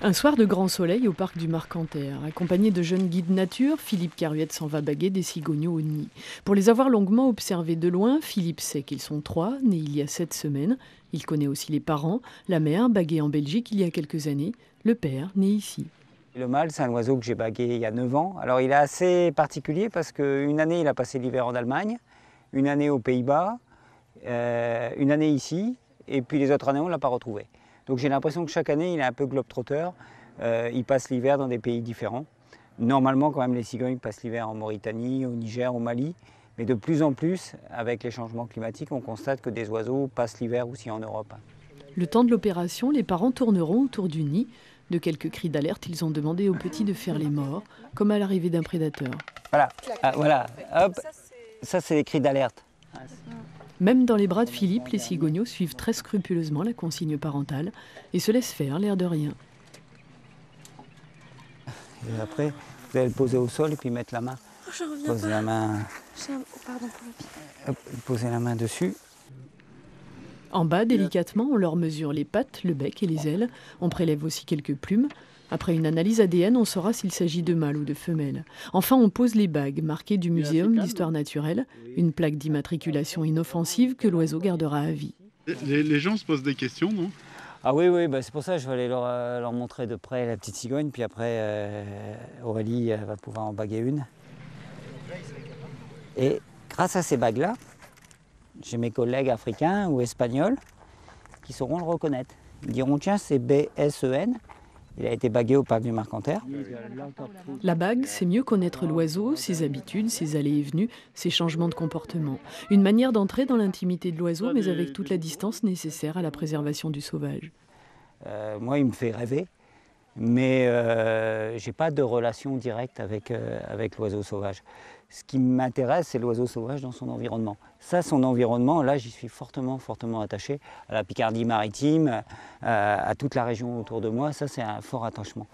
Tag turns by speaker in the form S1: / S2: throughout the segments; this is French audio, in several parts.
S1: Un soir de grand soleil au parc du Marcanterre. Accompagné de jeunes guides nature, Philippe Caruette s'en va baguer des cigognos au nid. Pour les avoir longuement observés de loin, Philippe sait qu'ils sont 3, nés il y a 7 semaines. Il connaît aussi les parents, la mère, baguée en Belgique il y a quelques années, le père, né ici.
S2: Le mâle, c'est un oiseau que j'ai bagué il y a 9 ans. Alors il est assez particulier parce qu'une année, il a passé l'hiver en Allemagne, une année aux Pays-Bas, une année ici, et puis les autres années, on ne l'a pas retrouvé. Donc j'ai l'impression que chaque année, il est un peu globe-trotter. Il passe l'hiver dans des pays différents. Normalement, quand même, les cigognes passent l'hiver en Mauritanie, au Niger, au Mali. Mais de plus en plus, avec les changements climatiques, on constate que des oiseaux passent l'hiver aussi en Europe.
S1: Le temps de l'opération, les parents tourneront autour du nid. De quelques cris d'alerte, ils ont demandé aux petits de faire les morts, comme à l'arrivée d'un prédateur.
S2: Voilà, voilà, hop, ça c'est les cris d'alerte.
S1: Même dans les bras de Philippe, les cigognos suivent très scrupuleusement la consigne parentale et se laissent faire l'air de rien.
S2: Et après, vous allez le poser au sol et puis mettre la main. Poser la main.
S3: Pardon pour le pied.
S2: Hop, poser la main dessus.
S1: En bas, délicatement, on leur mesure les pattes, le bec et les ailes. On prélève aussi quelques plumes. Après une analyse ADN, on saura s'il s'agit de mâle ou de femelle. Enfin, on pose les bagues, marquées du Muséum d'histoire naturelle, une plaque d'immatriculation inoffensive que l'oiseau gardera à vie.
S4: Les gens se posent des questions, non?
S2: Ah oui, bah c'est pour ça que je vais aller leur montrer de près la petite cigogne, puis après Aurélie va pouvoir en baguer une. Et grâce à ces bagues-là, j'ai mes collègues africains ou espagnols qui sauront le reconnaître. Ils diront tiens, c'est BSEN. Il a été bagué au parc du Marcanterre.
S1: La bague, c'est mieux connaître l'oiseau, ses habitudes, ses allées et venues, ses changements de comportement. Une manière d'entrer dans l'intimité de l'oiseau, mais avec toute la distance nécessaire à la préservation du sauvage.
S2: Moi, il me fait rêver, mais je n'ai pas de relation directe avec l'oiseau sauvage. Ce qui m'intéresse, c'est l'oiseau sauvage dans son environnement. Ça, son environnement, là, j'y suis fortement attaché à la Picardie maritime, à toute la région autour de moi. Ça, c'est un fort attachement.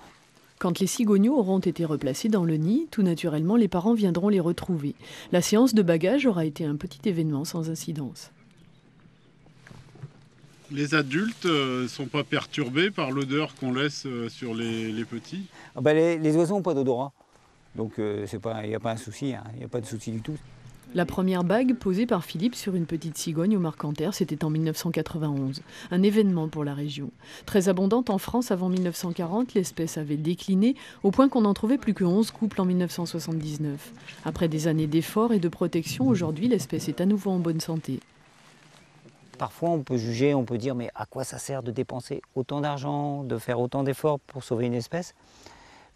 S1: Quand les cigognos auront été replacés dans le nid, tout naturellement, les parents viendront les retrouver. La séance de bagage aura été un petit événement sans incidence.
S4: Les adultes ne sont pas perturbés par l'odeur qu'on laisse sur les petits?
S2: Les oiseaux n'ont pas d'odorat. Donc il n'y a pas un souci, il n'y a pas de souci du tout.
S1: La première bague posée par Philippe sur une petite cigogne au Marcanterre, c'était en 1991. Un événement pour la région. Très abondante en France avant 1940, l'espèce avait décliné au point qu'on n'en trouvait plus que 11 couples en 1979. Après des années d'efforts et de protection, aujourd'hui l'espèce est à nouveau en bonne santé.
S2: Parfois on peut juger, on peut dire mais à quoi ça sert de dépenser autant d'argent, de faire autant d'efforts pour sauver une espèce?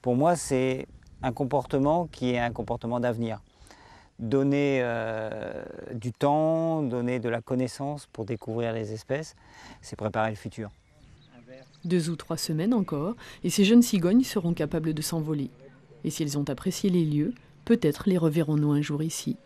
S2: Pour moi c'est un comportement qui est un comportement d'avenir. Donner du temps, donner de la connaissance pour découvrir les espèces, c'est préparer le futur.
S1: 2 ou 3 semaines encore, et ces jeunes cigognes seront capables de s'envoler. Et si elles ont apprécié les lieux, peut-être les reverrons-nous un jour ici.